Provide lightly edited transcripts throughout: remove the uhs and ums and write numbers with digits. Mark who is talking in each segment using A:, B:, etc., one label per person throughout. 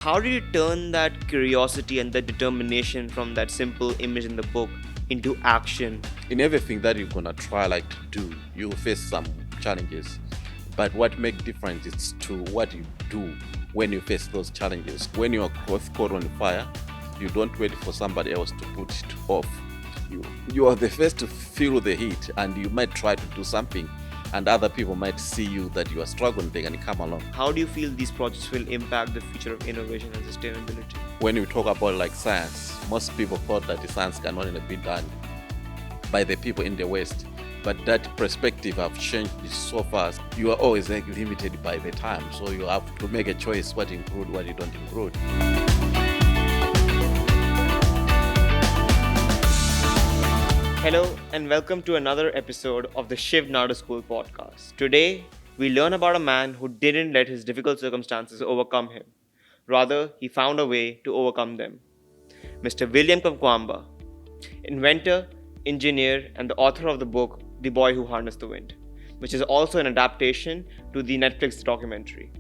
A: How did you turn that curiosity and that determination from that simple image in the book into action?
B: In everything that you're gonna try to do, you face some challenges. But what makes difference is to what you do when you face those challenges. When you are caught on fire, you don't wait for somebody else to put it off. You are the first to feel the heat, and you might try to do something, and other people might see you that you are struggling, they can come along.
A: How do you feel these projects will impact the future of innovation and sustainability?
B: When you talk about science, most people thought that the science can only be done by the people in the West. But that perspective have changed so fast. You are always limited by the time, so you have to make a choice what you include, what you don't include.
A: Hello and welcome to another episode of the Shiv Nadar School podcast. Today, we learn about a man who didn't let his difficult circumstances overcome him. Rather, he found a way to overcome them. Mr. William Kamkwamba, inventor, engineer, and the author of the book The Boy Who Harnessed the Wind, which is also an adaptation to the Netflix documentary.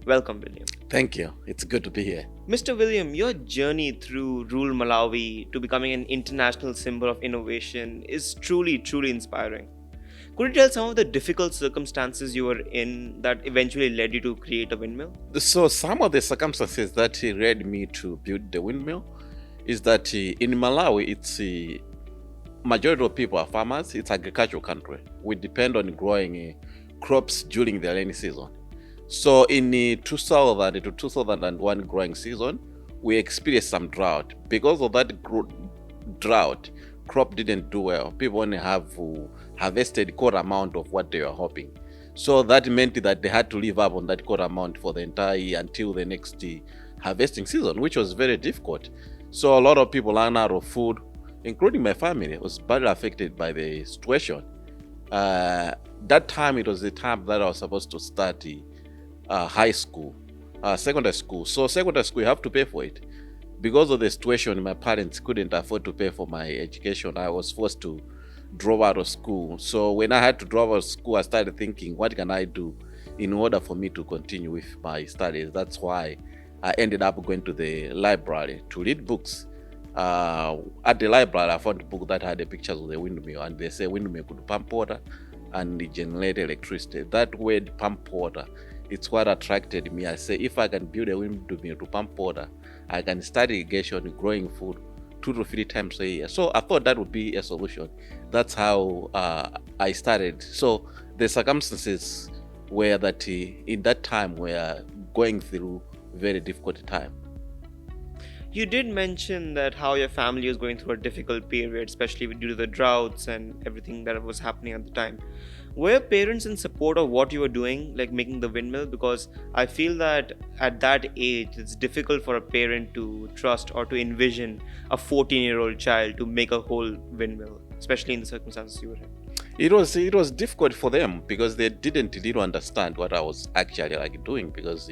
A: Welcome, William.
B: Thank you. It's good to be here.
A: Mr. William, your journey through rural Malawi to becoming an international symbol of innovation is truly inspiring. Could you tell some of the difficult circumstances you were in that eventually led you to create a windmill?
B: So some of the circumstances that led me to build the windmill is that in Malawi, it's majority of people are farmers. It's agricultural country. We depend on growing crops during the rainy season. So in 2000 to 2001 growing season, we experienced some drought. Because of that drought, crop didn't do well. People only have harvested core amount of what they were hoping. So that meant that they had to live up on that core amount for the entire year until the next harvesting season, which was very difficult. So a lot of people ran out of food, including my family. Was badly affected by the situation. That time, it was the time that I was supposed to start high school, secondary school. So secondary school, you have to pay for it. Because of the situation, my parents couldn't afford to pay for my education. I was forced to drop out of school. So when I had to drop out of school, I started thinking, what can I do in order for me to continue with my studies? That's why I ended up going to the library to read books. At the library, I found a book that had the pictures of the windmill, and they say windmill could pump water and generate electricity. That word, pump water, it's what attracted me. I say, if I can build a windmill to pump water, I can start irrigation, growing food 2 to 3 times a year. So I thought that would be a solution. That's how I started. So the circumstances were that in that time we are going through very difficult time.
A: You did mention that how your family was going through a difficult period, especially due to the droughts and everything that was happening at the time. Were your parents in support of what you were doing, like making the windmill? Because I feel that at that age, it's difficult for a parent to trust or to envision a 14-year-old child to make a whole windmill, especially in the circumstances you were in.
B: It was difficult for them because they didn't really understand what I was actually doing, because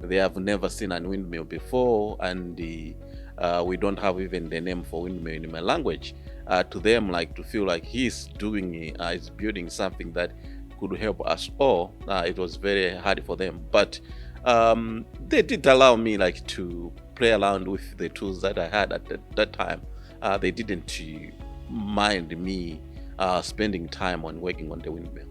B: they have never seen a windmill before, and we don't have even the name for windmill in my language. To them, to feel like he's building something that could help us all, it was very hard for them. But they did allow me to play around with the tools that I had at that time. They didn't mind me spending time on working on the windmill.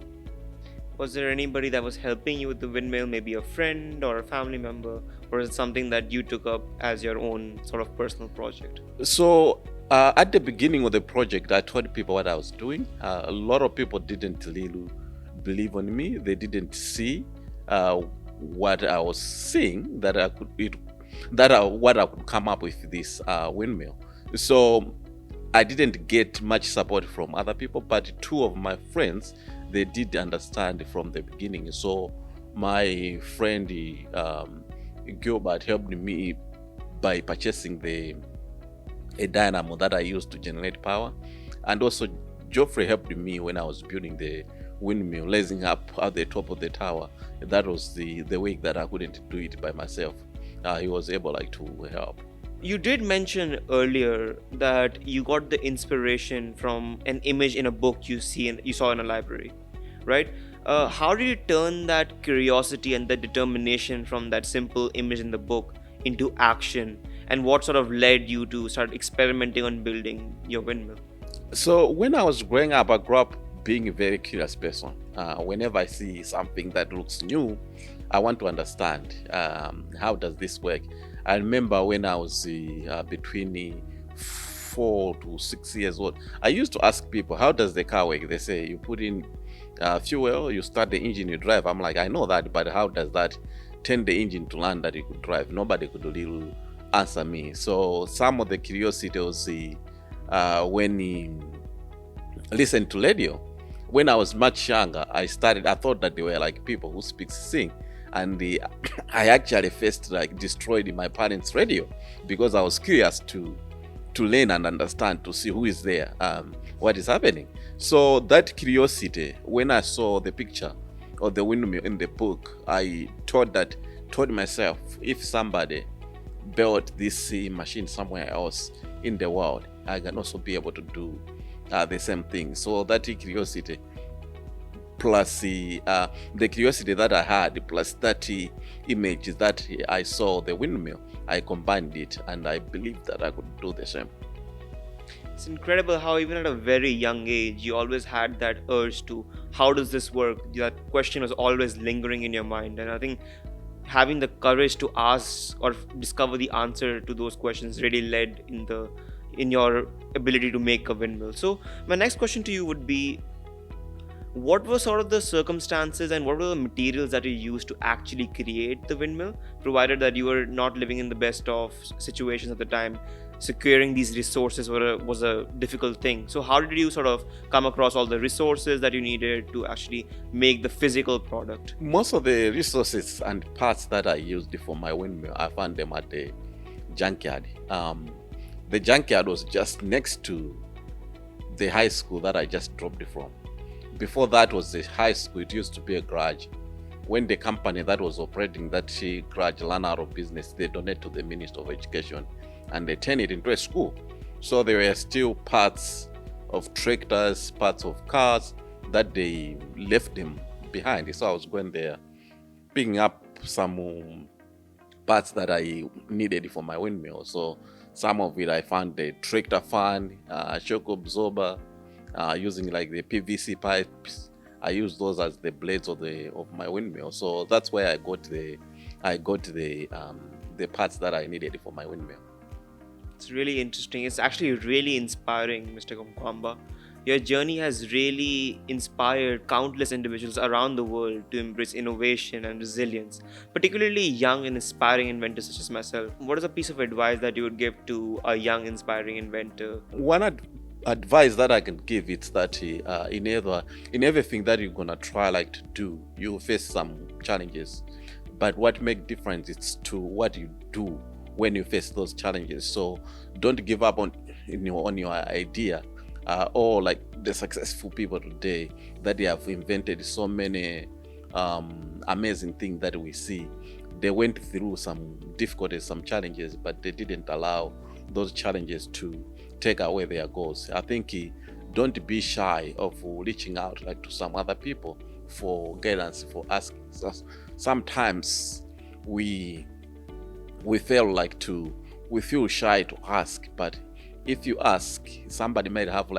A: Was there anybody that was helping you with the windmill, maybe a friend or a family member, or is it something that you took up as your own sort of personal project?
B: So at the beginning of the project, I told people what I was doing. A lot of people didn't really believe on me. They didn't see what I was seeing, what I could come up with this windmill. So I didn't get much support from other people, but 2 of my friends, they did understand from the beginning. So my friend Gilbert helped me by purchasing a dynamo that I used to generate power, and also Geoffrey helped me when I was building the windmill, raising up at the top of the tower. That was the week that I couldn't do it by myself. He was able to help.
A: You did mention earlier that you got the inspiration from an image in a book you saw in a library, right? How did you turn that curiosity and that determination from that simple image in the book into action, and what sort of led you to start experimenting on building your windmill?
B: So when I was growing up, I grew up being a very curious person. Whenever I see something that looks new, I want to understand how does this work. I remember when I was between 4 to 6 years old, I used to ask people, how does the car work? They say you put in fuel, you start the engine, you drive. I'm like, I know that, but how does that turn the engine to learn that you could drive? Nobody could really answer me. So some of the curiosity was when he listened to radio. When I was much younger, I thought that they were like people who sing. And I actually first like destroyed my parents' radio because I was curious to learn and understand, to see who is there, what is happening. So that curiosity, when I saw the picture of the windmill in the book, I told myself, if somebody built this machine somewhere else in the world, I can also be able to do the same thing. So that curiosity plus the curiosity that I had, plus that image that I saw the windmill, I combined it, and I believed that I could do the same.
A: It's incredible how even at a very young age you always had that urge to, how does this work? That question was always lingering in your mind, and I think having the courage to ask or discover the answer to those questions really led in your ability to make a windmill. So my next question to you would be, what were sort of the circumstances and what were the materials that you used to actually create the windmill, provided that you were not living in the best of situations at the time? Securing these resources was a difficult thing. So how did you sort of come across all the resources that you needed to actually make the physical product?
B: Most of the resources and parts that I used for my windmill, I found them at the junkyard. The junkyard was just next to the high school that I just dropped from. Before that was the high school, it used to be a garage. When the company that was operating that garage ran out of business, they donated to the Ministry of Education and they turned it into a school. So there were still parts of tractors, parts of cars that they left them behind. So I was going there, picking up some parts that I needed for my windmill. So some of it I found the tractor fan, shock absorber, using like the PVC pipes. I use those as the blades of my windmill. So that's where I got the parts that I needed for my windmill.
A: It's really interesting. It's actually really inspiring, Mr. Kamkwamba. Your journey has really inspired countless individuals around the world to embrace innovation and resilience, particularly young and inspiring inventors such as myself. What is a piece of advice that you would give to a young, inspiring inventor?
B: One advice that I can give is that in everything that you're gonna try like to do, you face some challenges, but what makes difference is to what you do when you face those challenges. So don't give up on your idea. Or like the successful people today, that they have invented so many amazing things that we see. They went through some difficulties, some challenges, but they didn't allow those challenges to take away their goals. I think don't be shy of reaching out like to some other people for guidance, for asking. Sometimes we feel shy to ask, but if you ask, somebody might have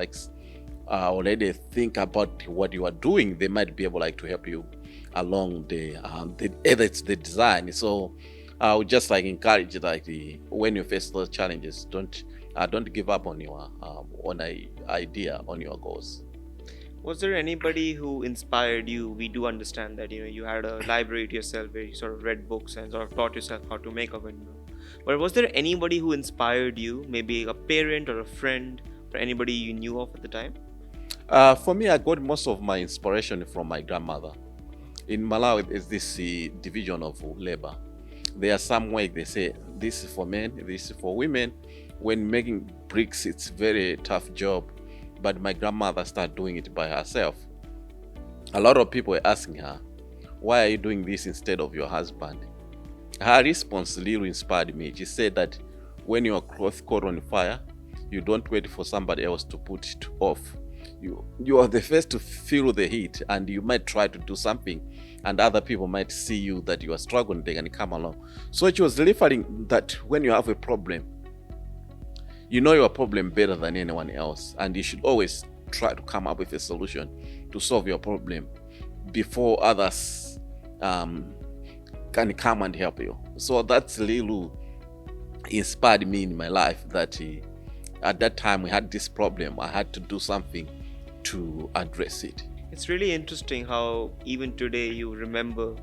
B: already think about what you are doing. They might be able to help you along either it's the design. So I would just encourage when you face those challenges, don't give up on your idea, on your goals.
A: Was there anybody who inspired you? We do understand that you had a library to yourself where you sort of read books and sort of taught yourself how to make a windmill. But was there anybody who inspired you? Maybe a parent or a friend or anybody you knew of at the time?
B: For me, I got most of my inspiration from my grandmother. In Malawi, there's this division of labor. There are some way they say this is for men, this is for women. When making bricks, it's very tough job. But my grandmother started doing it by herself. A lot of people were asking her, why are you doing this instead of your husband? Her response really inspired me. She said that when your cloth caught on fire, you don't wait for somebody else to put it off. You are the first to feel the heat, and you might try to do something and other people might see you that you are struggling, they can come along. So it was referring that when you have a problem, you know your problem better than anyone else, and you should always try to come up with a solution to solve your problem before others can come and help you. So that's really inspired me in my life, that at that time we had this problem, I had to do something to address it.
A: It's really interesting how even today you remember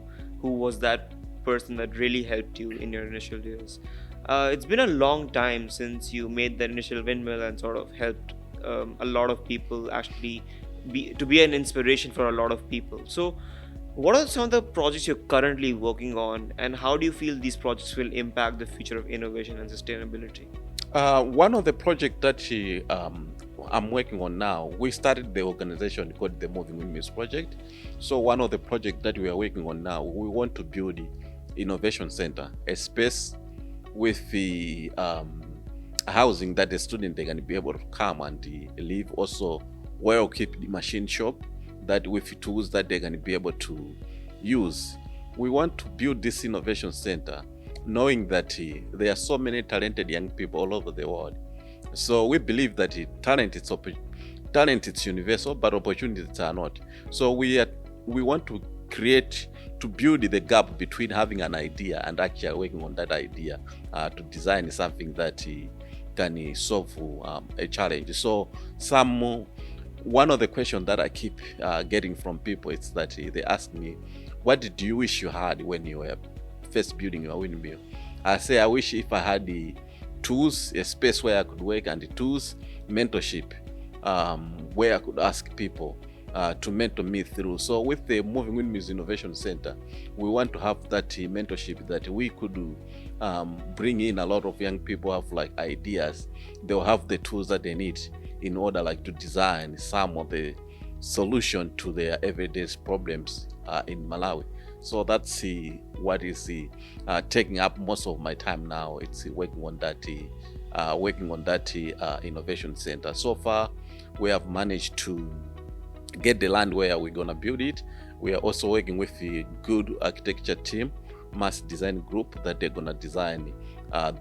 A: who was that person that really helped you in your initial years. It's been a long time since you made that initial windmill and sort of helped a lot of people actually be an inspiration for a lot of people. So, what are some of the projects you're currently working on, and how do you feel these projects will impact the future of innovation and sustainability?
B: One of the projects that I'm working on now, we started the organization called the Moving Windmills Project. So one of the projects that we are working on now, we want to build the innovation center, a space with the housing that the student they can be able to come and live. Also, well-equipped machine shop that with tools that they can be able to use. We want to build this innovation center, knowing that there are so many talented young people all over the world. So we believe that talent is universal, but opportunities are not. So we want to build the gap between having an idea and actually working on that idea to design something that can solve a challenge. So one of the questions that I keep getting from people is that they ask me, what did you wish you had when you were first building your windmill? I say I wish if I had the tools, a space where I could work, and the tools, mentorship, where I could ask people to mentor me through. So with the Moving Windmills Innovation Center, we want to have that mentorship, that we could bring in a lot of young people who have like ideas. They'll have the tools that they need in order like to design some of the solution to their everyday problems in Malawi. So that's what is taking up most of my time now. It's working on that innovation center. So far, we have managed to get the land where we're gonna build it. We are also working with a good architecture team, mass design group, that they're gonna design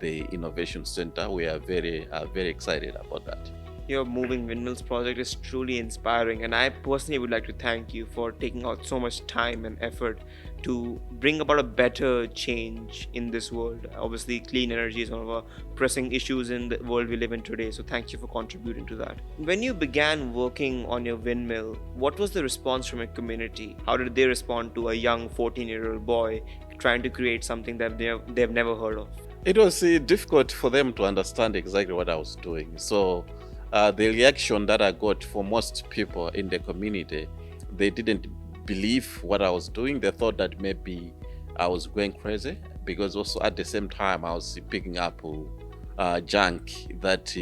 B: the innovation center. We are very excited about that.
A: Your Moving Windmills project is truly inspiring, and I personally would like to thank you for taking out so much time and effort to bring about a better change in this world. Obviously, clean energy is one of our pressing issues in the world we live in today, so thank you for contributing to that. When you began working on your windmill, what was the response from your community? How did they respond to a young 14-year-old boy trying to create something that they've never heard of?
B: It was difficult for them to understand exactly what I was doing. So the reaction that I got from most people in the community, they didn't believe what I was doing. They thought that maybe I was going crazy, because also at the same time I was picking up junk that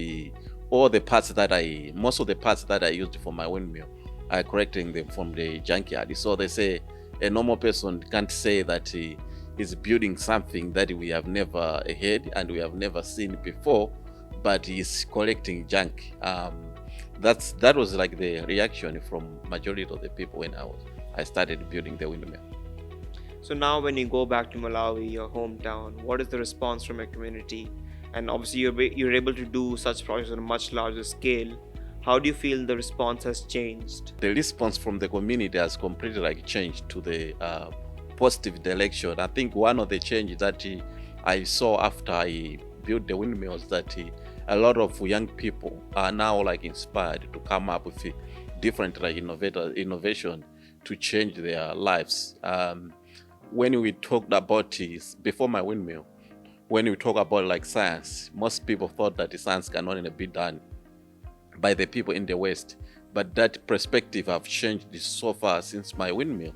B: most of the parts that I used for my windmill, I collecting them from the junkyard. So they say a normal person can't say that he is building something that we have never heard and we have never seen before, but he's collecting junk. That was like the reaction from majority of the people when I started building the windmill.
A: So now when you go back to Malawi, your hometown, what is the response from your community? And obviously you're able to do such projects on a much larger scale. How do you feel the response has changed?
B: The response from the community has completely like changed to the positive direction. I think one of the changes that I saw after I built the windmills, that a lot of young people are now like inspired to come up with different like innovation to change their lives. When we talked about before my windmill, when we talk about like science, most people thought that the science can only be done by the people in the West, but that perspective have changed so far since my windmill.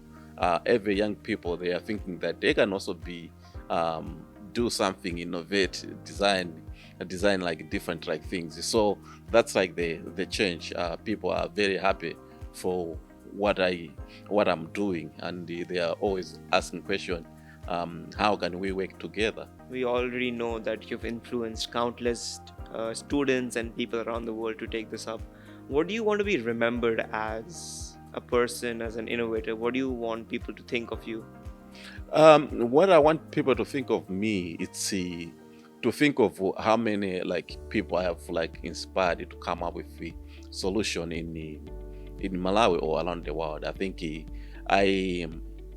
B: Every young people, they are thinking that they can also be do something, innovate, design like different like things. So that's like the change. People are very happy for what I'm doing, and they are always asking question, how can we work together?
A: We already know that you've influenced countless students and people around the world to take this up. What do you want to be remembered as? a person, as an innovator? What do you want people to think of you?
B: What I want people to think of me, it's to think of how many like people I have like inspired to come up with the solution in Malawi or around the world. I think I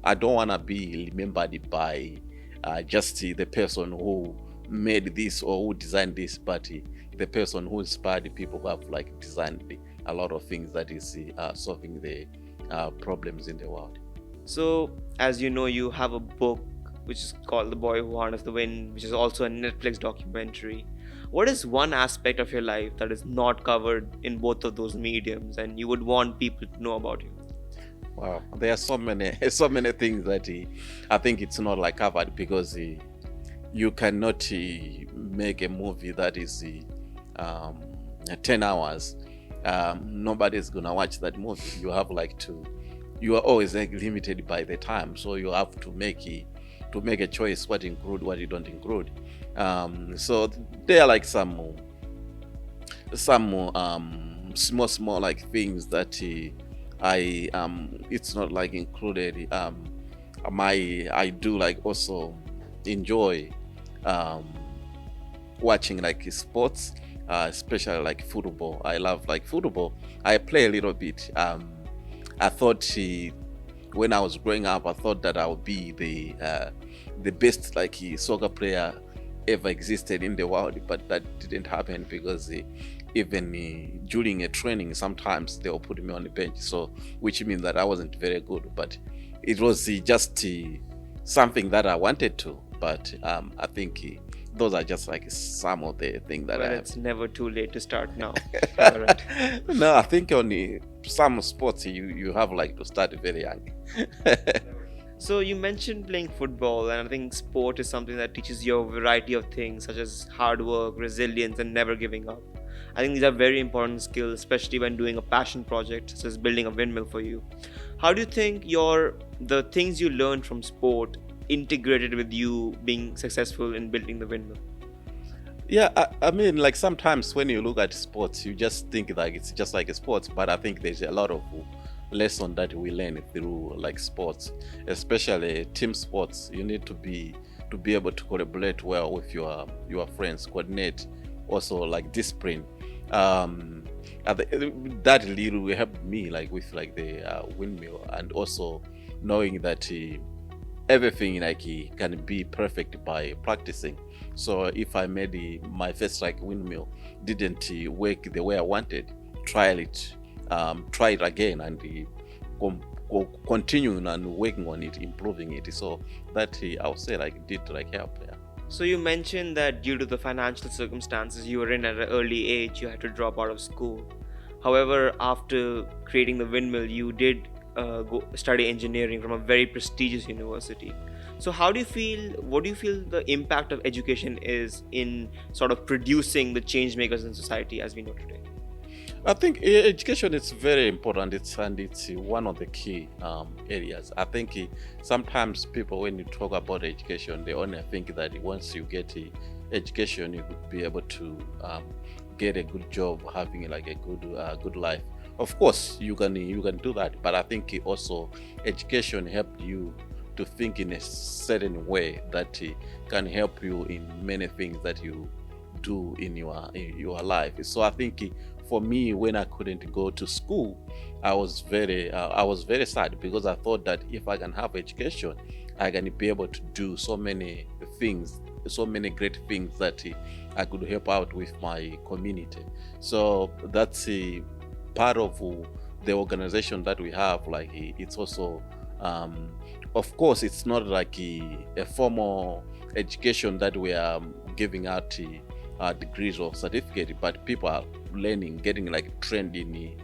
B: I don't want to be remembered by just the person who made this or who designed this, but the person who inspired the people who have like designed a lot of things that is solving the problems in the world.
A: So, as you know, you have a book which is called The Boy Who Harnessed the Wind, which is also a Netflix documentary. What is one aspect of your life that is not covered in both of those mediums and you would want people to know about you?
B: Wow, there are so many, so many things that I think it's not like covered because you cannot make a movie that is 10 hours. Nobody's gonna watch that movie. You have like to, you are always like limited by the time, so you have to make a choice what include, what you don't include. So there are like some small like things that I it's not like included. I do like also enjoy um watching like sports, especially like football. I love like football. I play a little bit. I thought when I was growing up, I thought that I would be the best like soccer player ever existed in the world, but that didn't happen because even during a training, sometimes they'll put me on the bench. So, which means that I wasn't very good, but it was just something that I wanted to. But I think those are just like some of the things that
A: Well,
B: I
A: it's never too late to start now. All right.
B: have. No, I think on some sports you have like to start very young.
A: So you mentioned playing football, and I think sport is something that teaches you a variety of things, such as hard work, resilience, and never giving up. I think these are very important skills, especially when doing a passion project, such as building a windmill for you. How do you think the things you learned from sport integrated with you being successful in building the windmill?
B: Yeah, I mean, like sometimes when you look at sports, you just think like it's just like a sport, but I think there's a lot of lesson that we learn through like sports, especially team sports. You need to be able to collaborate well with your friends, coordinate, also like discipline. Um, that really helped me like with like the windmill, and also knowing that everything like can be perfect by practicing. So if I made my first like windmill didn't work the way I wanted, try it again, and continuing and working on it, improving it. So that I would say like did like help. Yeah.
A: So you mentioned that due to the financial circumstances you were in at an early age, you had to drop out of school. However, after creating the windmill, you did go study engineering from a very prestigious university. So how do you feel? What do you feel the impact of education is in sort of producing the change makers in society as we know today?
B: I think education is very important. It's one of the key areas. I think sometimes people, when you talk about education, they only think that once you get education, you could be able to get a good job, having like a good life. Of course, you can do that, but I think also education helped you to think in a certain way that can help you in many things that you do in your life. So I think for me, when I couldn't go to school, I was very sad because I thought that if I can have education, I can be able to do so many things, so many great things that I could help out with my community. So that's part of the organization that we have. Like it's also um, of course it's not like a formal education that we are giving out degrees or certificate, but people are learning, getting like trained in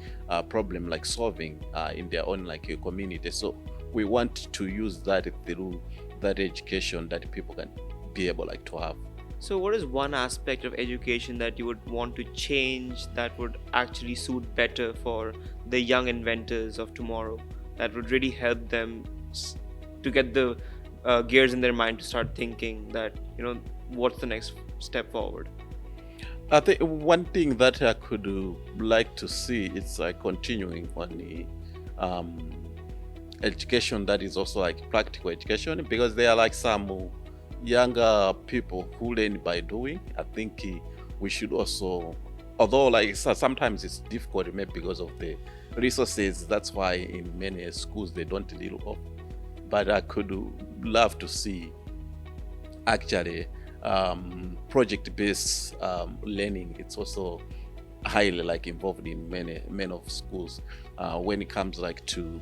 B: problem like solving in their own like community. So we want to use that through that education that people can be able like to have.
A: So, what is one aspect of education that you would want to change that would actually suit better for the young inventors of tomorrow? That would really help them s- to get the gears in their mind to start thinking that, what's the next step forward?
B: I think one thing that I could like to see is continuing on um, education that is also like practical education, because there are like some younger people who learn by doing. I think we should also, although like sometimes it's difficult maybe because of the resources, that's why in many schools they don't deal of, but I could love to see actually project-based learning. It's also highly like involved in many of schools when it comes like to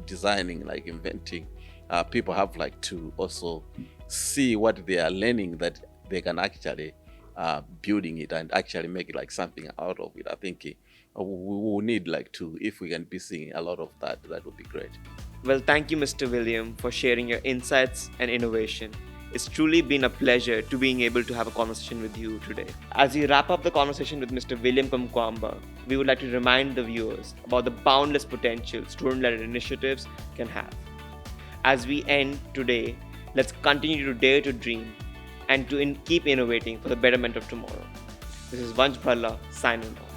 B: designing, like inventing. People have like to also see what they are learning, that they can actually building it and actually make it like something out of it. I think we will need like to, if we can be seeing a lot of that, that would be great.
A: Well, thank you, Mr. William, for sharing your insights and innovation. It's truly been a pleasure to being able to have a conversation with you today. As we wrap up the conversation with Mr. William Kamkwamba, we would like to remind the viewers about the boundless potential student-led initiatives can have. As we end today, let's continue to dare to dream and to keep innovating for the betterment of tomorrow. This is Vansh Bhalla signing off.